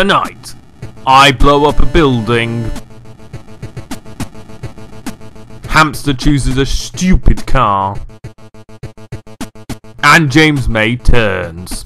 Tonight, I blow up a building. Hamster chooses a stupid car. And James May turns.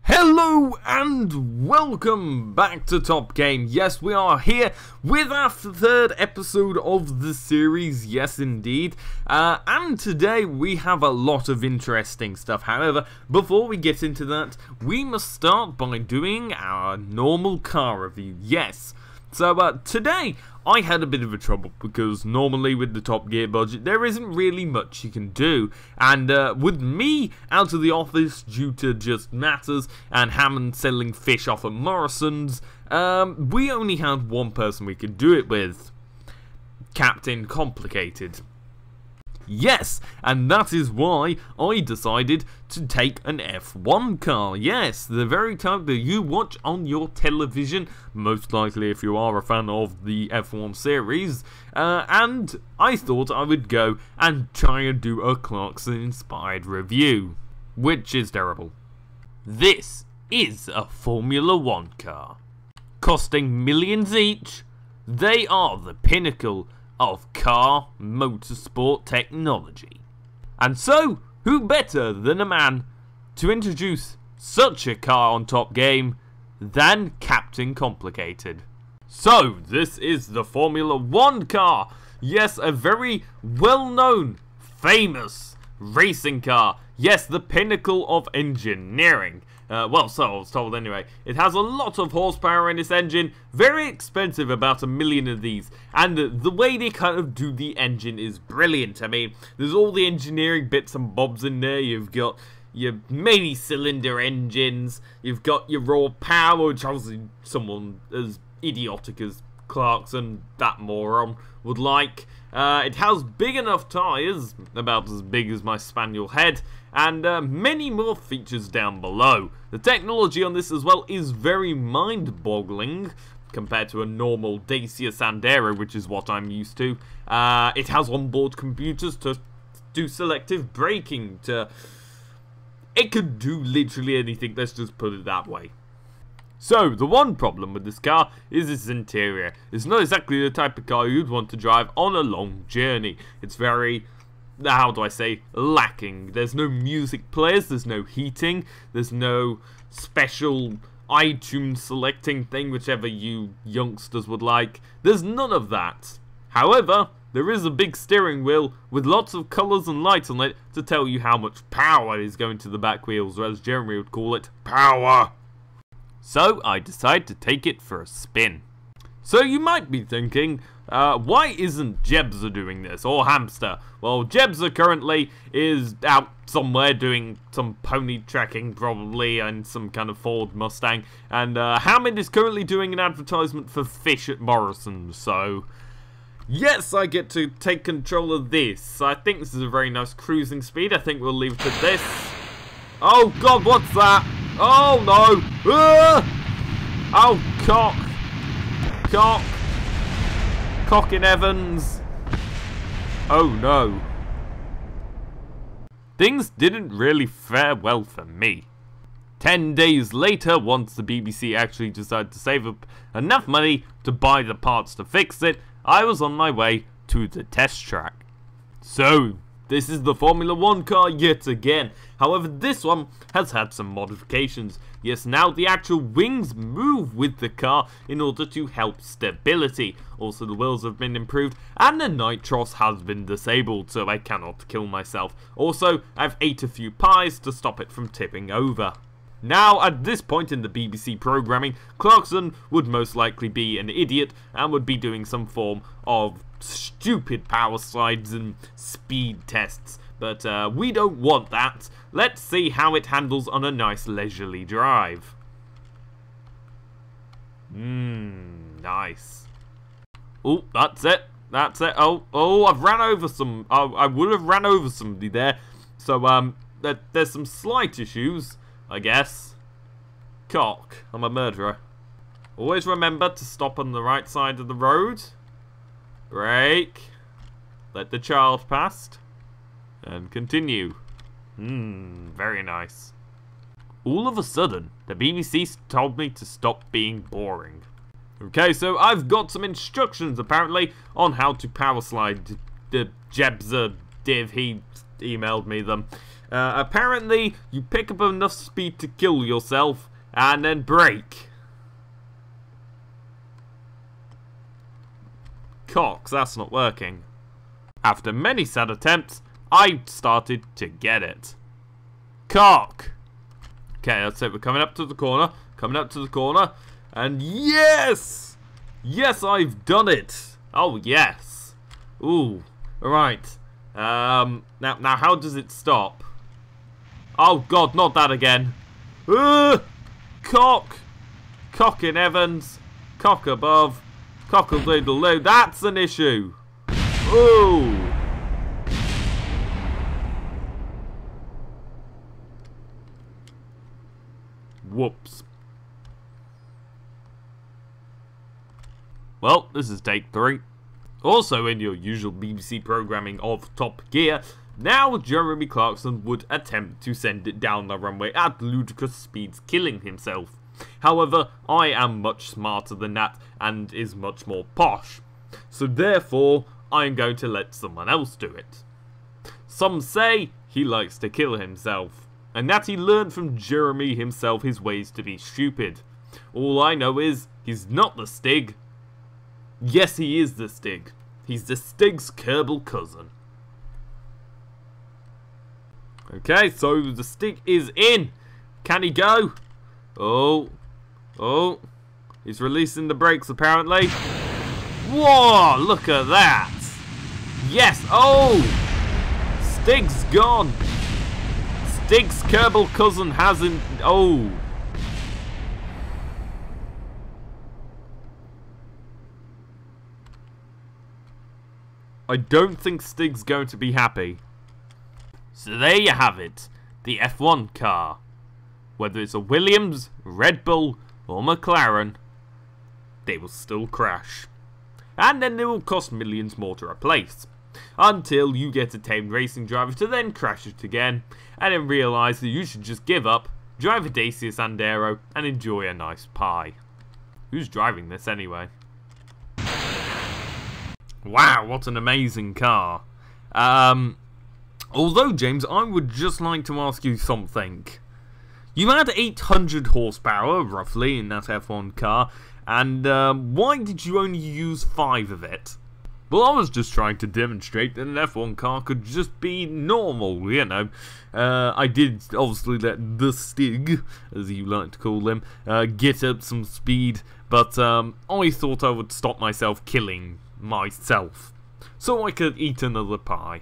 Hello and welcome back to Top Game. Yes, we are here with our third episode of the series, yes indeed. And today we have a lot of interesting stuff. However, before we get into that, we must start by doing our normal car review, yes. So today I had a bit of a trouble because normally with the TopGear budget there isn't really much you can do, and with me out of the office due to just matters and Hammond selling fish off at Morrison's, we only had one person we could do it with, Captain Complicated. Yes, and that is why I decided to take an F1 car. Yes, the very type that you watch on your television, most likely if you are a fan of the F1 series. And I thought I would go and try and do a Clarkson-inspired review, which is terrible. This is a Formula 1 car. Costing millions each, they are the pinnacle of car motorsport technology. And so, who better than a man to introduce such a car on Top Game than Captain Complicated? So, this is the Formula 1 car. Yes, a very well-known, famous racing car. Yes, the pinnacle of engineering. Well, so I was told anyway. It has a lot of horsepower in its engine, very expensive, about 1 million of these, and the way they kind of do the engine is brilliant. I mean, there's all the engineering bits and bobs in there. You've got your many cylinder engines, you've got your raw power, which obviously someone as idiotic as Clarkson, that moron, would like. It has big enough tyres, about as big as my spaniel head, and many more features down below. The technology on this as well is very mind-boggling compared to a normal Dacia Sandero, which is what I'm used to. It has onboard computers to do selective braking, it could do literally anything, let's just put it that way. So, the one problem with this car is its interior. It's not exactly the type of car you'd want to drive on a long journey. It's very, how do I say, lacking. There's no music players, there's no heating, there's no special iTunes selecting thing, whichever you youngsters would like. There's none of that. However, there is a big steering wheel with lots of colours and lights on it to tell you how much power is going to the back wheels, or as Jeremy would call it, power. So I decide to take it for a spin. So you might be thinking, why isn't Jebza doing this, or Hamster? Well, Jebza currently is out somewhere doing some pony tracking probably, and some kind of Ford Mustang, and Hammond is currently doing an advertisement for fish at Morrison's, so yes, I get to take control of this. I think this is a very nice cruising speed. I think we'll leave it at this. Oh god, what's that? Oh no! Oh, cock! Cock! Cock in Evans! Oh no. Things didn't really fare well for me. 10 days later, once the BBC actually decided to save up enough money to buy the parts to fix it, I was on my way to the test track. So, this is the Formula 1 car yet again. However, this one has had some modifications. Yes, now the actual wings move with the car in order to help stability. Also, the wheels have been improved and the nitros has been disabled, so I cannot kill myself. Also, I've ate a few pies to stop it from tipping over. Now, at this point in the BBC programming, Clarkson would most likely be an idiot and would be doing some form of stupid power slides and speed tests, but we don't want that. Let's see how it handles on a nice leisurely drive. Nice. Oh, that's it. That's it. Oh, I've ran over some. I would have ran over somebody there. So there's some slight issues, I guess. Cock. I'm a murderer. Always remember to stop on the right side of the road. Brake. Let the child past. And continue. Very nice. All of a sudden, the BBC told me to stop being boring. Okay, so I've got some instructions, apparently, on how to power slide. The Jebza div, he emailed me them. Apparently, you pick up enough speed to kill yourself, and then brake. Cox, that's not working. After many sad attempts, I started to get it. Cock! Okay, that's it. We're coming up to the corner. Coming up to the corner. And yes! Yes, I've done it! Oh, yes. Ooh. Alright. Now, how does it stop? Oh, God, not that again. Cock! Cock in Evans. Cock above. Cockle-doodle-doo. That's an issue. Ooh. Whoops. Well, this is take 3. Also in your usual BBC programming of Top Gear, now Jeremy Clarkson would attempt to send it down the runway at ludicrous speeds, killing himself. However, I am much smarter than that and is much more posh. So therefore, I'm going to let someone else do it. Some say he likes to kill himself, and that he learned from Jeremy himself his ways to be stupid. All I know is, he's not the Stig. Yes, he is the Stig. He's the Stig's Kerbal cousin. Okay, so the Stig is in. Can he go? Oh. He's releasing the brakes apparently. Whoa, look at that. Yes, oh. Stig's gone. Stig's Kerbal cousin hasn't. Oh. I don't think Stig's going to be happy. So there you have it. The F1 car. Whether it's a Williams, Red Bull, or McLaren, they will still crash. And then they will cost millions more to replace. Until you get a tamed racing driver to then crash it again, and then realise that you should just give up, drive a Dacia Sandero, and enjoy a nice pie. Who's driving this anyway? Wow, what an amazing car. Although, James, I would just like to ask you something. You had 800 horsepower, roughly, in that F1 car, and why did you only use 5 of it? Well, I was just trying to demonstrate that an F1 car could just be normal, you know. I did obviously let the Stig, as you like to call him, get up some speed, but I thought I would stop myself killing myself, so I could eat another pie.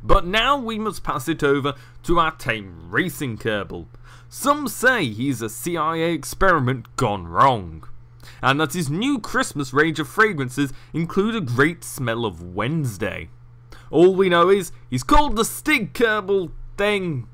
But now we must pass it over to our tame racing Kerbal. Some say he's a CIA experiment gone wrong, and that his new Christmas range of fragrances include a great smell of Wednesday. All we know is he's called the Stig Kerbal thing.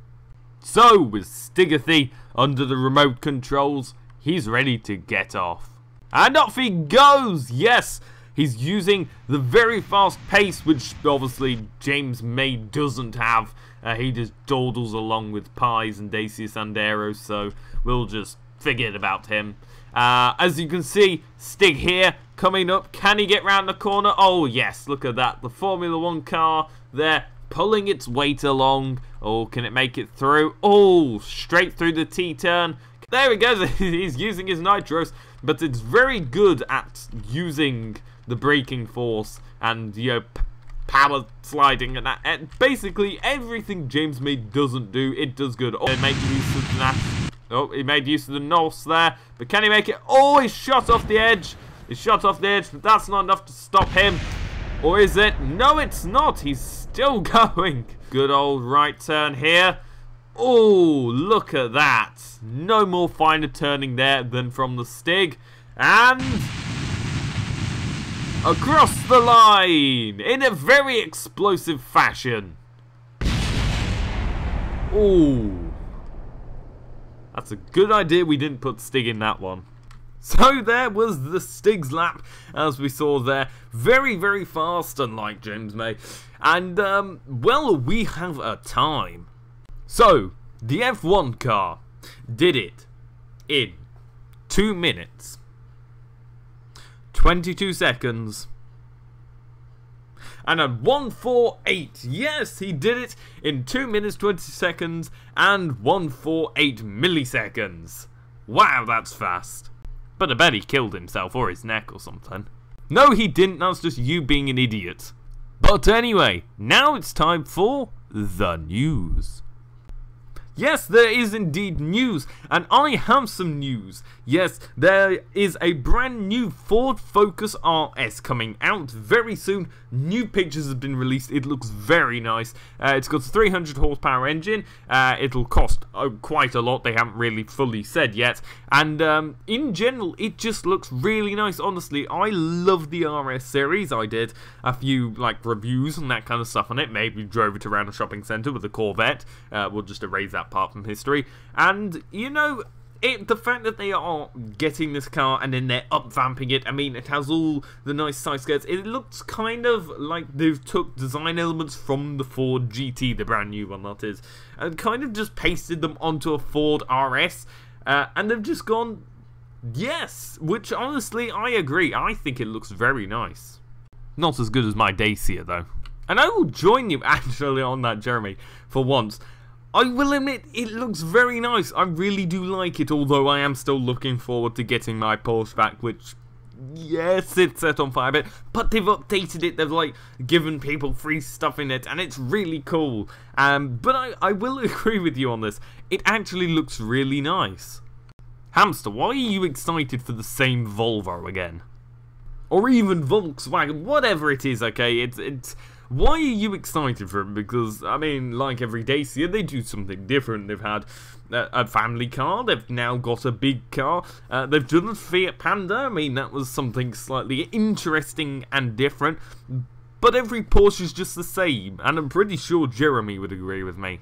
So with Stigothy under the remote controls, he's ready to get off. And off he goes! Yes! He's using the very fast pace, which obviously James May doesn't have. He just dawdles along with pies and Dacia Sanderos, so we'll just forget about him. As you can see, Stig here coming up. Can he get round the corner? Oh yes, look at that. The Formula 1 car there pulling its weight along. Oh, can it make it through? Oh, straight through the T-turn. There he goes. He's using his nitros, but it's very good at using the braking force and, you know, power sliding and that. And basically everything James May doesn't do, it does good. Oh, it made use of that. Oh, he made use of the NOS there, but can he make it? Oh, he's shot off the edge. He's shot off the edge, but that's not enough to stop him. Or is it? No, it's not. He's still going. Good old right turn here. Oh, look at that. No more finer turning there than from the Stig. And across the line in a very explosive fashion. Oh, that's a good idea we didn't put Stig in that one. So there was the Stig's lap, as we saw there. Very, very fast, unlike James May. And, well, we have a time. So, the F1 car did it in 2 minutes, 22 seconds, and at 148. Yes, he did it in 2 minutes, 20 seconds, and 148 milliseconds. Wow, that's fast. But I bet he killed himself or his neck or something. No, he didn't. That's just you being an idiot. But anyway, now it's time for the news. Yes, there is indeed news, and I have some news. Yes, there is a brand new Ford Focus RS coming out very soon. New pictures have been released. It looks very nice. It's got a 300 horsepower engine. It'll cost quite a lot. They haven't really fully said yet. And in general, it just looks really nice. Honestly, I love the RS series. I did a few like reviews and that kind of stuff on it. Maybe drove it around a shopping centre with a Corvette. We'll just erase that part from history. And you know, the fact that they are getting this car and then they're up-vamping it, I mean, it has all the nice side skirts. It looks kind of like they've took design elements from the Ford GT, the brand new one that is, and kind of just pasted them onto a Ford RS, and they've just gone, yes, which honestly, I agree. I think it looks very nice. Not as good as my Dacia, though. And I will join you, actually, on that, Jeremy, for once. I will admit, it looks very nice. I really do like it, although I am still looking forward to getting my Porsche back, which, yes, it's set on fire a bit, but they've updated it. They've, like, given people free stuff in it, and it's really cool. But I will agree with you on this. It actually looks really nice. Hamster, why are you excited for the same Volvo again? Or even Volkswagen, whatever it is, okay? It's why are you excited for it? Because, I mean, like every Dacia, they do something different. They've had a family car. They've now got a big car. They've done a Fiat Panda. I mean, that was something slightly interesting and different. But every Porsche is just the same. And I'm pretty sure Jeremy would agree with me.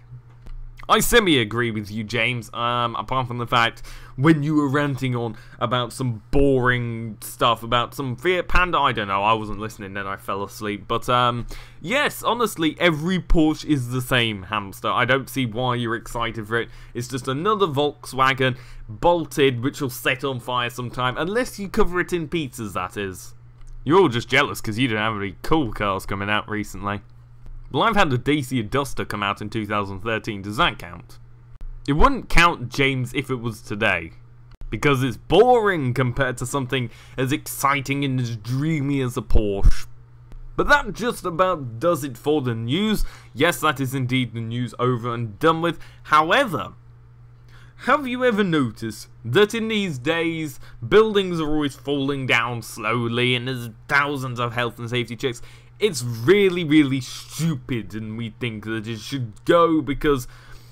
I semi-agree with you, James, apart from the fact when you were ranting on about some boring stuff, about some Fiat Panda, I don't know, I wasn't listening then, I fell asleep, but, yes, honestly, every Porsche is the same, Hamster. I don't see why you're excited for it. It's just another Volkswagen, bolted, which will set on fire sometime, unless you cover it in pizzas, that is. You're all just jealous because you don't have any cool cars coming out recently. Well, I've had the Dacia Duster come out in 2013, does that count? It wouldn't count, James, if it was today. Because it's boring compared to something as exciting and as dreamy as a Porsche. But that just about does it for the news. Yes, that is indeed the news over and done with. However, have you ever noticed that in these days, buildings are always falling down slowly and there's thousands of health and safety checks? It's really, really stupid, and we think that it should go because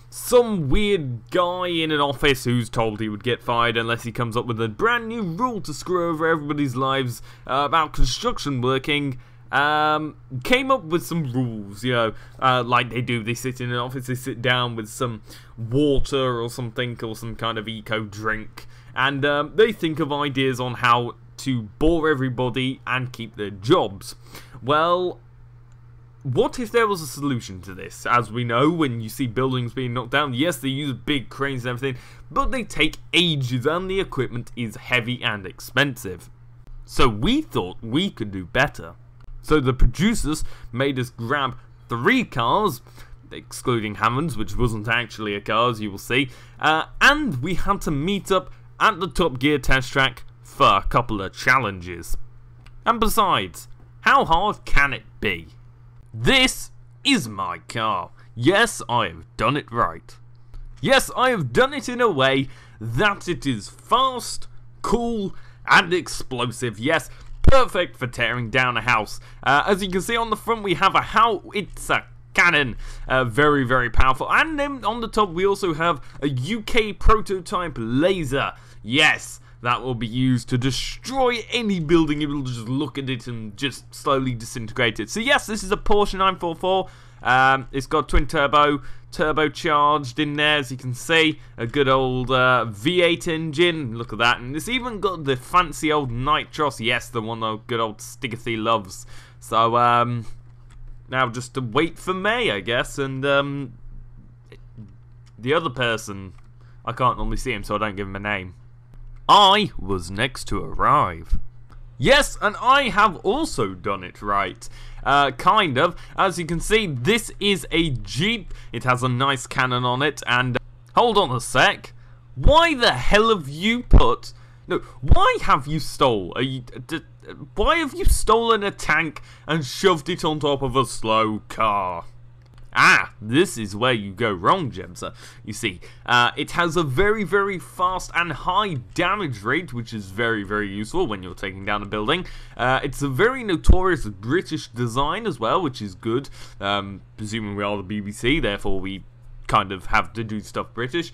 some weird guy in an office who's told he would get fired unless he comes up with a brand new rule to screw over everybody's lives about construction working, came up with some rules, you know, like they do. They sit in an office, they sit down with some water or something, or some kind of eco drink, and they think of ideas on how to bore everybody and keep their jobs. Well, what if there was a solution to this? As we know, when you see buildings being knocked down, yes, they use big cranes and everything, but they take ages and the equipment is heavy and expensive. So we thought we could do better. So the producers made us grab 3 cars, excluding Hammond's, which wasn't actually a car, as you will see, and we had to meet up at the TopGear test track for a couple of challenges. And besides, how hard can it be? This is my car. Yes, I have done it right. Yes, I have done it in a way that it is fast, cool, and explosive. Yes, perfect for tearing down a house. As you can see on the front, we have a howitzer cannon. Very, very powerful. And then on the top, we also have a UK prototype laser. Yes, that will be used to destroy any building. It will just look at it and just slowly disintegrate it. So yes, this is a Porsche 944. It's got twin turbo, turbocharged in there, as you can see. A good old V8 engine. Look at that. And it's even got the fancy old nitros. Yes, the one that good old Stig loves. So, now just to wait for May, I guess. And the other person, I can't normally see him, so I don't give him a name. I was next to arrive. Yes, and I have also done it right. Kind of. As you can see, this is a Jeep. It has a nice cannon on it, and hold on a sec. Why the hell have you put... No, why have you why have you stolen a tank and shoved it on top of a slow car? Ah, this is where you go wrong, Jemsa. You see, it has a very, very fast and high damage rate, which is very, very useful when you're taking down a building. It's a very notorious British design as well, which is good. Presuming we are the BBC, therefore we kind of have to do stuff British.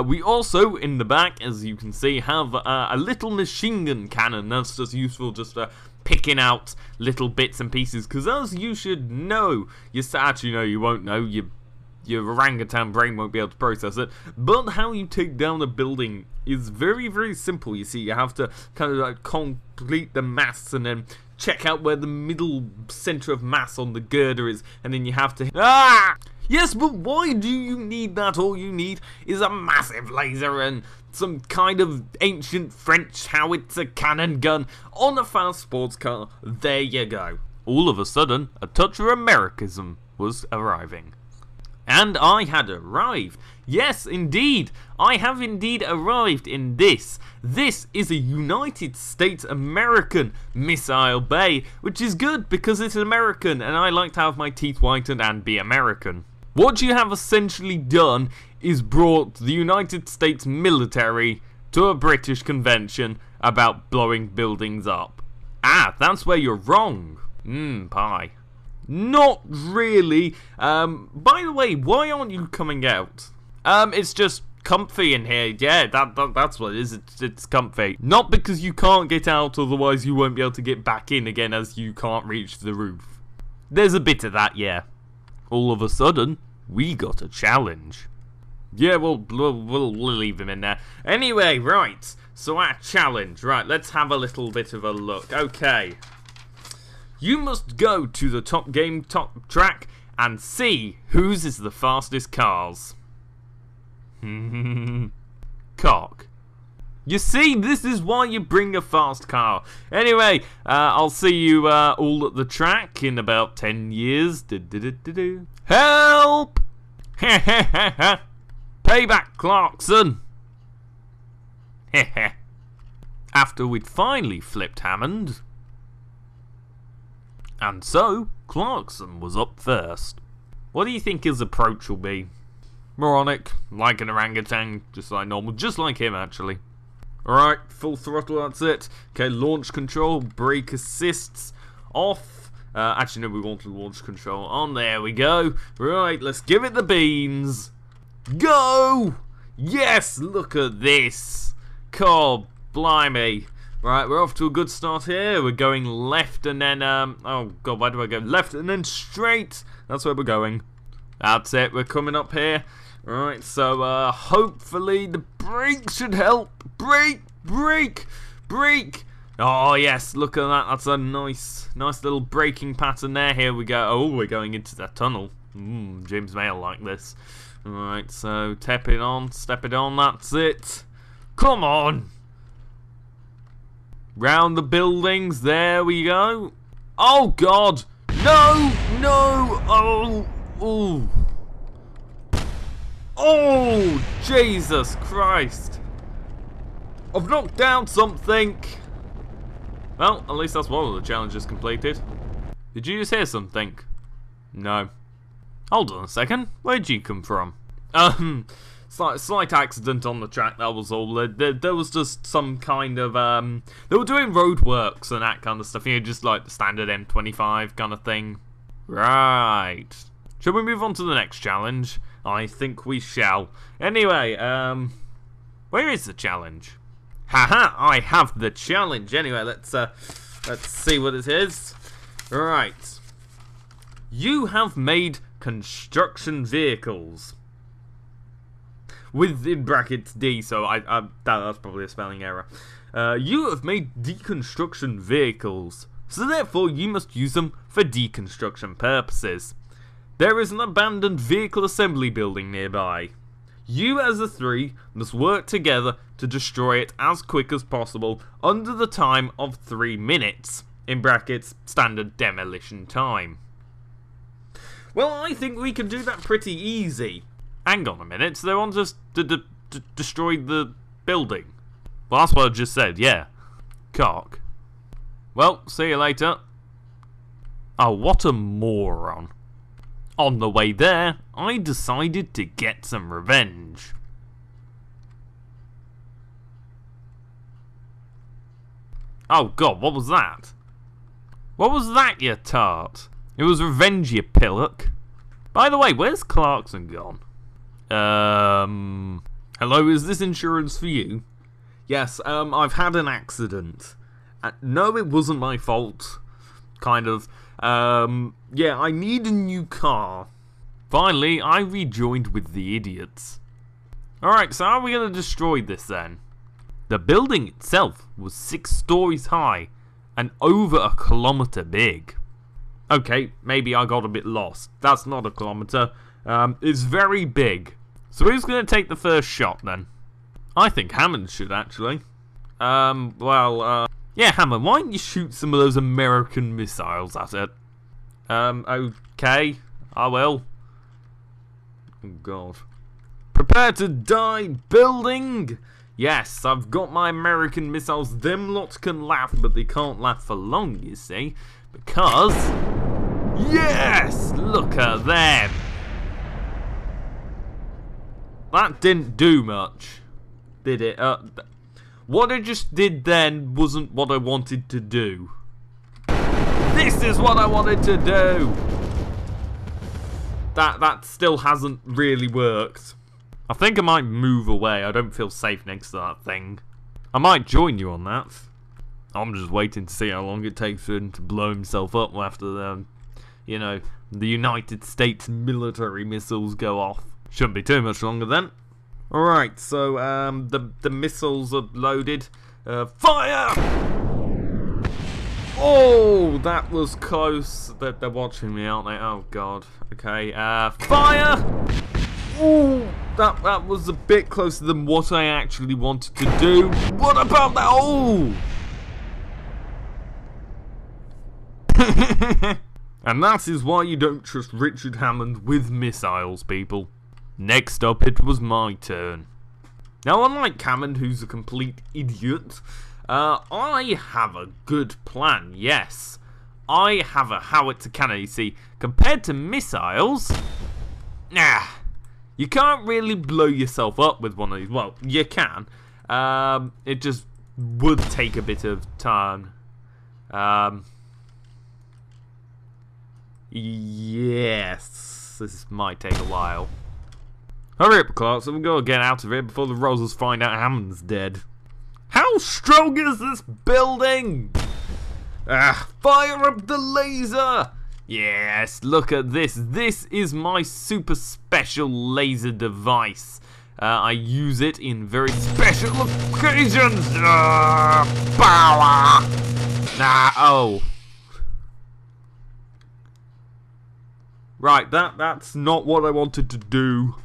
We also, in the back, as you can see, have a little machine gun cannon. That's just useful just for picking out little bits and pieces, because as you should know, actually no, you won't know, your orangutan brain won't be able to process it, but how you take down a building is very, very simple. You see, you have to kind of like complete the mass and then check out where the middle center of mass on the girder is, and then you have to... Yes, but why do you need that? All you need is a massive laser and some kind of ancient French howitzer cannon gun on a fast sports car. There you go. All of a sudden, a touch of Americanism was arriving. And I had arrived. Yes, indeed. I have indeed arrived in this. This is a United States American missile bay, which is good because it's American and I like to have my teeth whitened and be American. What you have essentially done is brought the United States military to a British convention about blowing buildings up. Ah, that's where you're wrong. Pie. Not really. By the way, why aren't you coming out? It's just comfy in here. Yeah, that's what it is. It's comfy. Not because you can't get out, otherwise you won't be able to get back in again as you can't reach the roof. There's a bit of that, yeah. All of a sudden, we got a challenge. Yeah, we'll leave him in there. Anyway, right. So our challenge. Right, let's have a little bit of a look. Okay. You must go to the top track and see whose is the fastest cars. Cock. You see, this is why you bring a fast car. Anyway, I'll see you all at the track in about 10 years. Help! Payback, Clarkson. After we'd finally flipped Hammond. And so, Clarkson was up first. What do you think his approach will be? Moronic, like an orangutan, just like normal, just like him actually. Alright, full throttle, that's it. Okay, launch control, brake assists, off. Actually, no, we want to launch control on. There we go. Right, let's give it the beans. Go! Yes, look at this. God, blimey. Right, we're off to a good start here. We're going left and then, oh God, why do I go left and then straight? That's where we're going. That's it, we're coming up here. Right, so, hopefully the brake should help. Brake, brake, brake. Oh, yes, look at that. That's a nice little braking pattern there. Here we go. Oh, we're going into the tunnel. James May will like this. Alright, so, step it on, that's it. Come on. Round the buildings, there we go. Oh, God. No, oh. Oh, Jesus Christ. I've knocked down something. Well, at least that's one of the challenges completed. Did you just hear something? No. Hold on a second. Where'd you come from? Slight accident on the track, that was all. There was just some kind of, they were doing road works and that kind of stuff, you know, just like the standard M25 kind of thing. Right. Shall we move on to the next challenge? I think we shall. Anyway, where is the challenge? Haha, I have the challenge. Anyway, let's see what it is. Right. You have made construction vehicles. With, in brackets, D, so that's probably a spelling error. You have made deconstruction vehicles, so therefore you must use them for deconstruction purposes. There is an abandoned vehicle assembly building nearby. You as the three must work together to destroy it as quick as possible under the time of 3 minutes. In brackets, standard demolition time. Well, I think we can do that pretty easy. Hang on a minute, so they want us to destroy the building. Well, that's what I just said, yeah. Cock. Well, see you later. Oh, what a moron. On the way there, I decided to get some revenge. Oh god, what was that? What was that, you tart? It was revenge, you pillock. By the way, where's Clarkson gone? Hello, is this insurance for you? Yes, I've had an accident. No, it wasn't my fault. Kind of. Yeah, I need a new car. Finally, I rejoined with the idiots. Alright, so how are we going to destroy this then? The building itself was 6 stories high and over 1 kilometer big. Okay, maybe I got a bit lost. That's not 1 kilometer. It's very big. So who's going to take the first shot then? I think Hammond should actually. Yeah, Hammond, why don't you shoot some of those American missiles at it? Okay, I will. Oh god. Prepare to die, building! Yes, I've got my American missiles. Them lots can laugh, but they can't laugh for long, you see. Because... yes! Look at them! That didn't do much, did it? What I just did then wasn't what I wanted to do. This is what I wanted to do! That still hasn't really worked. I think I might move away. I don't feel safe next to that thing. I might join you on that. I'm just waiting to see how long it takes for him to blow himself up after the, you know, the United States military missiles go off. Shouldn't be too much longer then. Alright, so the missiles are loaded. Fire! Oh, that was close. They're watching me, aren't they? Oh god. Okay, fire! Oh, that was a bit closer than what I actually wanted to do. What about that? Oh! And that is why you don't trust Richard Hammond with missiles, people. Next up, it was my turn. Now, unlike Hammond, who's a complete idiot, I have a good plan, yes. I have a howitzer cannon, you see. Compared to missiles, you can't really blow yourself up with one of these. Well, you can. It just would take a bit of time. Yes, this might take a while. Hurry up, Clarkson, we've got to get out of here before the Rosals find out Hammond's dead. How strong is this building? Fire up the laser! Yes, look at this. This is my super special laser device. I use it in very special occasions. Power! Oh. Right, that's not what I wanted to do.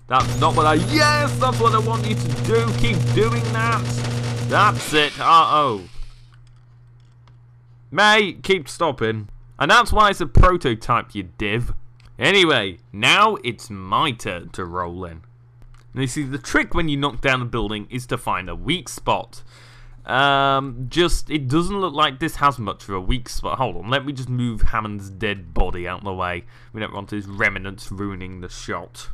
That's not what I... yes, that's what I want you to do. Keep doing that. That's it. Uh-oh. May, keep stopping. And that's why it's a prototype, you div. Anyway, now it's my turn to roll in. And you see, the trick when you knock down a building is to find a weak spot. It doesn't look like this has much of a weak spot. Hold on, let me just move Hammond's dead body out of the way. We don't want his remnants ruining the shot.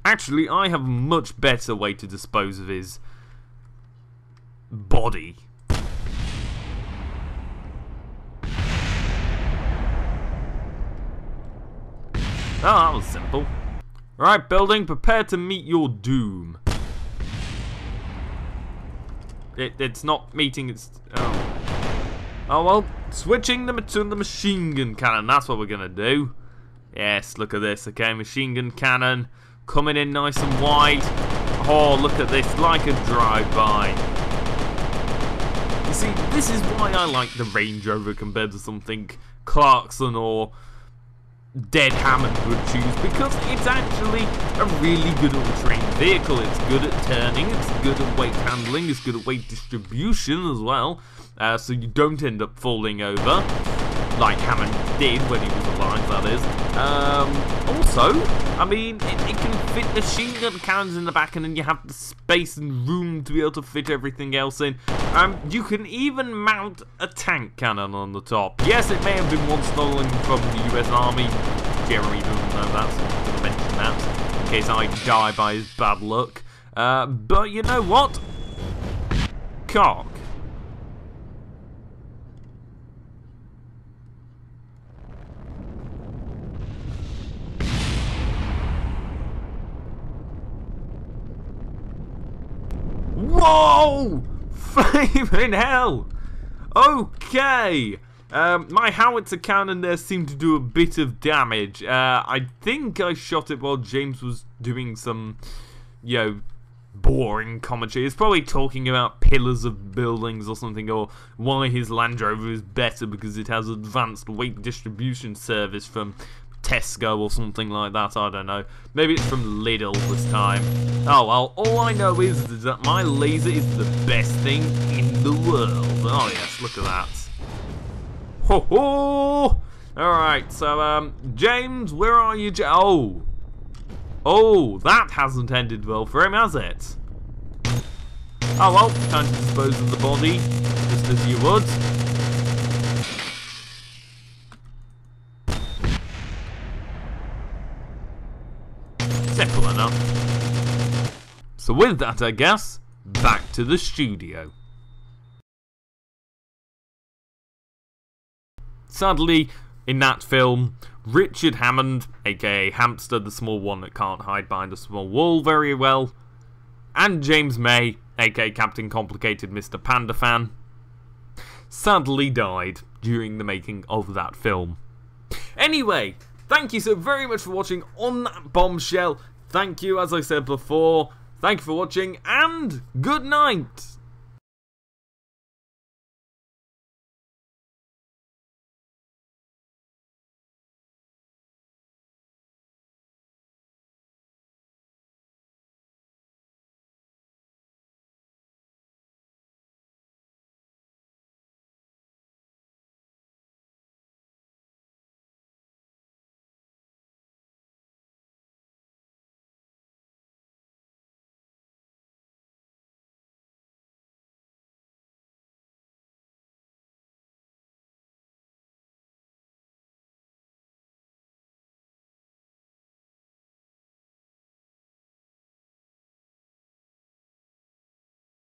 Actually, I have a much better way to dispose of his body. Oh, that was simple. Right, building, prepare to meet your doom. It's not meeting its... oh. Oh, well, switching them to the machine gun cannon, that's what we're gonna do. Yes, look at this, okay, machine gun cannon, coming in nice and wide. Oh, look at this, like a drive-by. You see, this is why I like the Range Rover compared to something Clarkson or Dead Hammond would choose, because it's actually a really good all-trained vehicle. It's good at turning, it's good at weight handling, it's good at weight distribution as well, so you don't end up falling over, like Hammond did when he was alive, that is. Also, I mean, it can fit machine gun cannons in the back, and then you have the space and room to be able to fit everything else in. You can even mount a tank cannon on the top. Yes, it may have been once stolen from the US Army. Jeremy doesn't know that, so I'm not going to mention that, in case I die by his bad luck. But you know what? Cock. Whoa! Flaming hell! Okay! My howitzer cannon there seemed to do a bit of damage. I think I shot it while James was doing some, you know, boring commentary. He's probably talking about pillars of buildings or something, or why his Land Rover is better because it has advanced weight distribution service from Tesco or something like that, I don't know. Maybe it's from Lidl this time. Oh well, all I know is that my laser is the best thing in the world. Oh yes, look at that. Ho ho! Alright, so James, where are you? Oh, that hasn't ended well for him, has it? Oh well, time to dispose of the body, just as you would. Simple enough. So with that, I guess, back to the studio. Sadly, in that film, Richard Hammond, aka Hamster, the small one that can't hide behind a small wall very well, and James May, aka Captain Complicated Mr. Panda Fan, sadly died during the making of that film. Anyway, thank you so very much for watching on that bombshell. Thank you, as I said before. Thank you for watching, and good night.